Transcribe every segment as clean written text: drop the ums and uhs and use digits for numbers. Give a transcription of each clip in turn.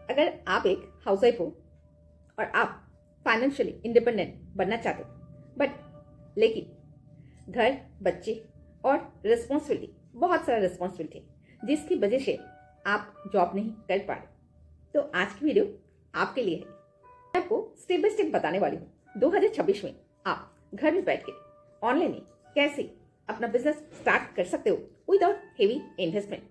अगर आप एक हाउसवाइफ हो और आप फाइनेंशियली इंडिपेंडेंट बनना चाहते हो लेकिन घर, बच्चे और रिस्पॉन्सिबिलिटी, बहुत सारा रिस्पॉन्सिबिलिटी जिसकी वजह से आप जॉब नहीं कर पा रहे, तो आज की वीडियो आपके लिए है। मैं आपको स्टेप बाय स्टेप बताने वाली हूँ 2026 में आप घर में बैठ के ऑनलाइन में कैसे अपना बिजनेस स्टार्ट कर सकते हो विदाउट हेवी इन्वेस्टमेंट।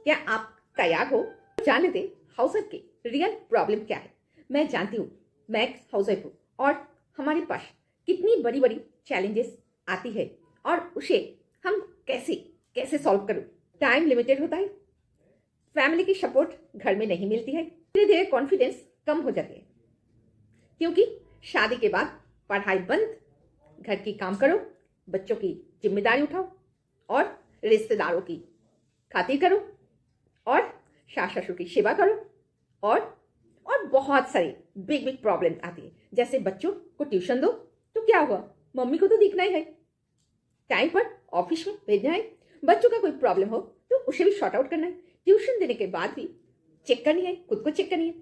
क्या आप तैयार हो? जान लेते हाउसवाइफ के रियल प्रॉब्लम क्या है। मैं जानती हूँ, मैं एक हाउसवाइफ हूँ और हमारे पास कितनी बड़ी बड़ी चैलेंजेस आती है और उसे हम कैसे कैसे सॉल्व करूँ। टाइम लिमिटेड होता है, फैमिली की सपोर्ट घर में नहीं मिलती है, धीरे धीरे कॉन्फिडेंस कम हो जाती है क्योंकि शादी के बाद पढ़ाई बंद, घर की काम करो, बच्चों की जिम्मेदारी उठाओ और रिश्तेदारों की खातिर करो और सास ससुर की सेवा करो और बहुत सारी बिग बिग प्रॉब्लम आती है। जैसे बच्चों को ट्यूशन दो तो क्या हुआ, मम्मी को तो दिखना ही है, टाइम पर ऑफिस में भेजना है, बच्चों का कोई प्रॉब्लम हो तो उसे भी सॉर्ट आउट करना है, ट्यूशन देने के बाद भी चेक करनी है, खुद को चेक करनी है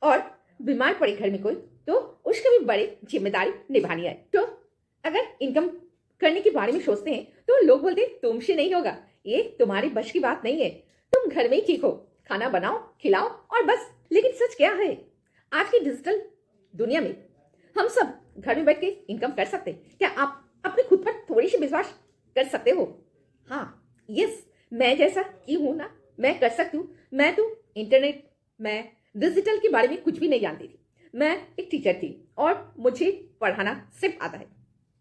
और बीमार पड़े घर में कोई तो उसकी भी बड़ी जिम्मेदारी निभानी है। तो अगर इनकम करने के बारे में सोचते हैं तो लोग बोलते हैं तुमसे नहीं होगा, ये तुम्हारी बस की बात नहीं है, तुम घर में ही ठीक हो, खाना बनाओ, खिलाओ और बस। लेकिन सच क्या है, आज की डिजिटल दुनिया में हम सब घर में बैठ के इनकम कर सकते हैं। क्या आप अपने खुद पर थोड़ी सी विश्वास कर सकते हो? हाँ, यस, मैं जैसा की हूं ना, मैं कर सकती हूँ। मैं तो इंटरनेट, मैं डिजिटल के बारे में कुछ भी नहीं जानती थी। मैं एक टीचर थी और मुझे पढ़ाना सिर्फ आता है,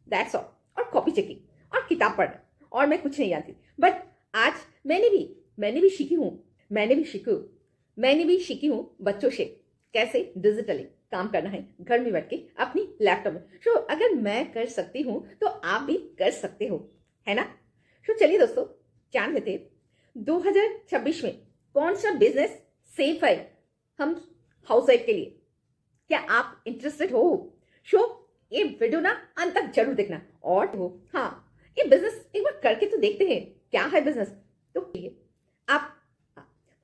दैट्स ऑल, और कॉपी चेकिंग और किताब पढ़ना, और मैं कुछ नहीं जानती। बट आज मैंने भी सीखी हूँ बच्चों से कैसे डिजिटली काम करना है घर में बैठ के अपनी लैपटॉप में। सो अगर मैं कर सकती हूँ तो आप भी कर सकते हो, है ना? सो चलिए दोस्तों, जान लेते हैं 2026 में कौन सा बिजनेस सेफ है हम हाउसवाइफ के लिए। क्या आप इंटरेस्टेड हो? सो ये वीडियो ना अंत तक जरूर देखना। और हाँ, ये बिजनेस एक बार करके तो देखते हैं क्या है बिजनेस। तो आप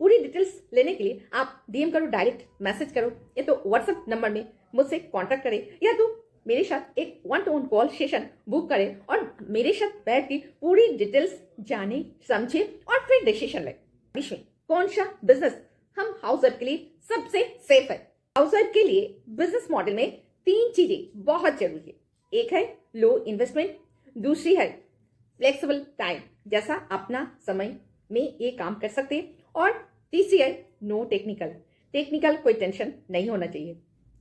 पूरी डिटेल्स लेने के लिए आप डीएम करो, डायरेक्ट मैसेज करो, या तो व्हाट्सएप नंबर में मुझसे कांटेक्ट करें, या तो मेरे साथ एक 1-to-1 कॉल सेशन बुक करें और मेरे साथ बैठ के पूरी डिटेल्स जाने, समझे और फिर डिसीजन लें विश्व में कौन सा बिजनेस हम हाउसवाइफ के लिए सबसे सेफ है। हाउसवाइफ के लिए बिजनेस मॉडल में 3 चीजें बहुत जरूरी है। एक है लो इन्वेस्टमेंट, दूसरी है फ्लेक्सिबल टाइम, जैसा अपना समय में ये काम कर सकते हैं, और तीसरी है नो टेक्निकल कोई टेंशन नहीं होना चाहिए,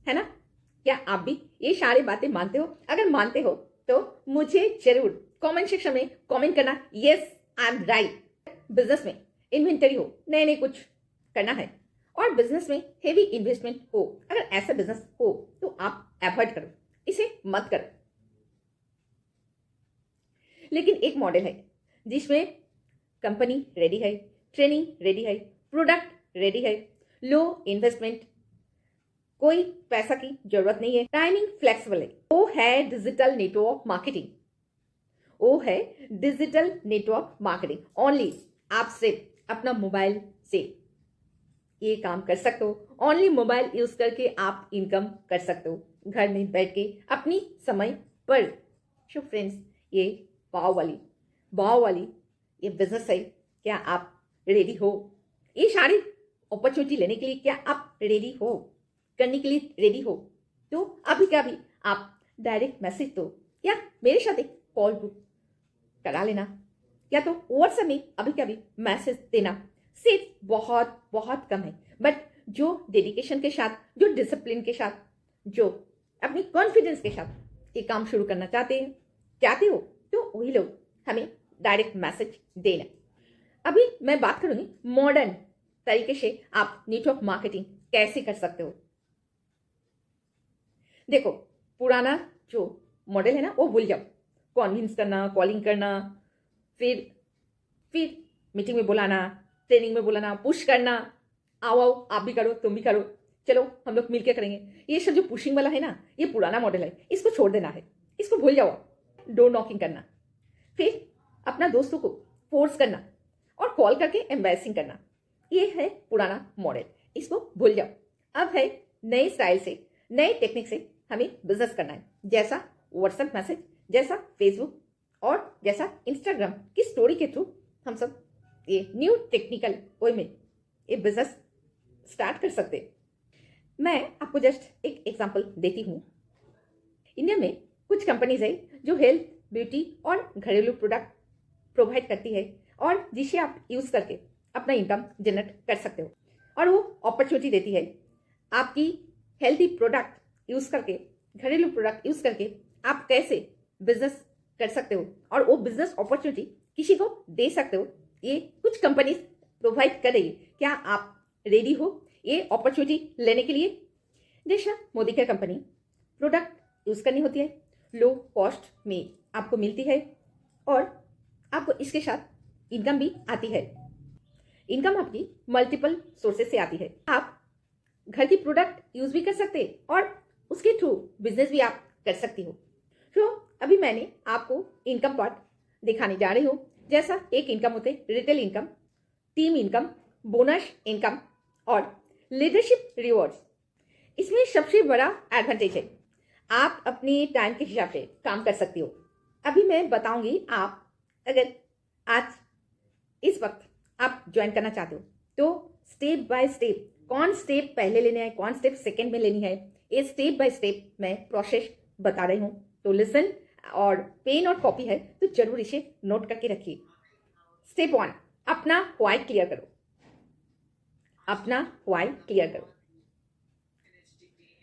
है ना? क्या आप भी ये सारी बातें मानते हो? अगर मानते हो तो मुझे जरूर कमेंट सेक्शन में कमेंट करना, yes I am right. Business में इन्वेंटरी हो, नए नए कुछ करना है और बिजनेस में हेवी इन्वेस्टमेंट हो, अगर ऐसा बिजनेस हो तो आप अवॉइड करो, इसे मत करो। लेकिन एक मॉडल है जिसमें कंपनी रेडी है, ट्रेनिंग रेडी है, प्रोडक्ट रेडी है, लो इन्वेस्टमेंट, कोई पैसा की जरूरत नहीं है, टाइमिंग फ्लेक्सिबल है, वो है डिजिटल नेटवर्क मार्केटिंग। ओनली आप सिर्फ अपना मोबाइल से ये काम कर सकते हो, ओनली मोबाइल यूज करके आप इनकम कर सकते हो घर में बैठ के अपनी समय पर। सो फ्रेंड्स, ये वाव वाली ये बिजनेस है। क्या आप रेडी हो ये सारी अपॉर्चुनिटी लेने के लिए? क्या आप रेडी हो करने के लिए? रेडी हो तो अभी क्या भी आप डायरेक्ट मैसेज दो या मेरे साथ एक कॉल बुक करा लेना, या तो व्हाट्सएप में अभी क्या भी मैसेज देना। सिर्फ बहुत बहुत कम है, बट जो डेडिकेशन के साथ, जो डिसिप्लिन के साथ, जो अपनी कॉन्फिडेंस के साथ ये काम शुरू करना चाहते हो तो वही लोग हमें डायरेक्ट मैसेज देना। अभी मैं बात करूंगी मॉडर्न तरीके से आप नेटवर्क मार्केटिंग कैसे कर सकते हो। देखो, पुराना जो मॉडल है ना वो भूल जाओ, कॉन्विंस करना, कॉलिंग करना, फिर मीटिंग में बुलाना, ट्रेनिंग में बुलाना, पुश करना, आओ आप भी करो, तुम भी करो, चलो हम लोग मिलकर करेंगे। ये सब जो पुशिंग वाला है ना, ये पुराना मॉडल है, इसको छोड़ देना है, इसको भूल जाओ। डोर नॉकिंग करना, फिर अपना दोस्तों को फोर्स करना और कॉल करके एम्बैसिंग करना, ये है पुराना मॉडल, इसको भूल जाओ। अब है नए स्टाइल से, नए टेक्निक से हमें बिजनेस करना है, जैसा व्हाट्सएप मैसेज, जैसा फेसबुक और जैसा इंस्टाग्राम की स्टोरी के थ्रू हम सब ये न्यू टेक्निकल वे में ये बिजनेस स्टार्ट कर सकते हैं। मैं आपको जस्ट एक एग्जांपल देती हूँ। इंडिया में कुछ कंपनीज है जो हेल्थ, ब्यूटी और घरेलू प्रोडक्ट प्रोवाइड करती है और जिसे आप यूज करके अपना इनकम जनरेट कर सकते हो, और वो अपॉर्चुनिटी देती है आपकी हेल्थी प्रोडक्ट यूज करके, घरेलू प्रोडक्ट यूज करके आप कैसे बिजनेस कर सकते हो और वो बिजनेस अपॉर्चुनिटी किसी को दे सकते हो। ये कुछ कंपनीज प्रोवाइड कर रही है। क्या आप रेडी हो ये अपॉर्चुनिटी लेने के लिए? जैसा Modi care company product use करनी होती है, लो कॉस्ट में आपको मिलती है और आपको इसके साथ इनकम भी आती है। इनकम आपकी मल्टीपल सोर्सेस से आती है। आप घर की प्रोडक्ट यूज भी कर सकते हैं और उसके थ्रू बिजनेस भी आप कर सकती हो। तो अभी मैंने आपको इनकम पार्ट दिखाने जा रही हूँ। जैसा एक इनकम होते retail income, team income, bonus income और लीडरशिप रिवॉर्ड्स। इसमें सबसे बड़ा एडवांटेज है आप अपने टाइम के हिसाब से काम कर सकती हो। अभी मैं बताऊंगी, आप अगर आज इस वक्त आप ज्वाइन करना चाहते हो तो स्टेप बाय स्टेप कौन स्टेप पहले लेने है, कौन स्टेप सेकंड में लेनी है, ये स्टेप बाय स्टेप मैं प्रोसेस बता रही हूँ। तो लिसन, और पेन और कॉपी है तो जरूर इसे नोट करके रखिए। स्टेप 1, अपना व्हाई क्लियर करो। अपना व्हाई क्लियर करो।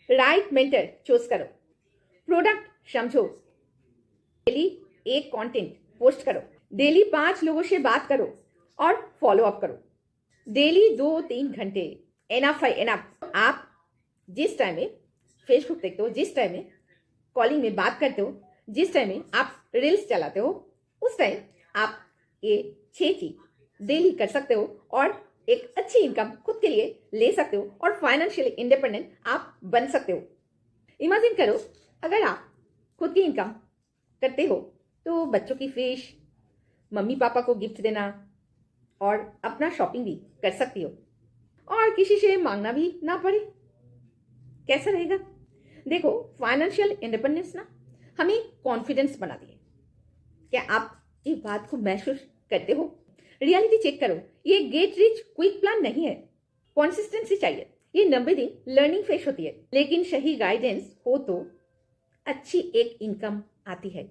राइट मेंटर चूज करो। प्रोडक्ट समझो। डेली एक कंटेंट पोस्ट करो। डेली 5 लोगों से बात करो और फॉलो अप करो। डेली 2-3 घंटे एनफ है, एनफ। आप जिस टाइम में फेसबुक देखते हो, जिस टाइम में कॉलिंग में बात करते हो, जिस टाइम में आप रील्स चलाते हो, उस टाइम आप ये 6 चीज डेली कर सकते हो और एक अच्छी इनकम खुद के लिए ले सकते हो और फाइनेंशियली इंडिपेंडेंट आप बन सकते हो। इमेजिन करो, अगर आप खुद की इनकम करते हो तो बच्चों की फीस, मम्मी पापा को गिफ्ट देना और अपना शॉपिंग भी कर सकती हो और किसी से मांगना भी ना पड़े। कैसा रहेगा? देखो, फाइनेंशियल इंडिपेंडेंस ना हमें कॉन्फिडेंस बनाती है। क्या आप इस बात को महसूस करते हो? रियलिटी चेक करो, ये गेट रिच क्विक प्लान नहीं है। कंसिस्टेंसी चाहिए। ये 90 दिन लर्निंग फेज होती है, लेकिन सही गाइडेंस हो तो अच्छी एक इनकम आती है।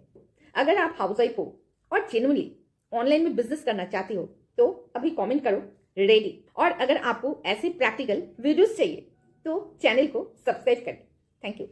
अगर आप हाउसवाइफ हो और जेन्युइनली ऑनलाइन में बिजनेस करना चाहती हो तो अभी कमेंट करो रेडी। और अगर आपको ऐसे प्रैक्टिकल वीडियोस चाहिए तो चैनल को सब्सक्राइब करें। Thank you.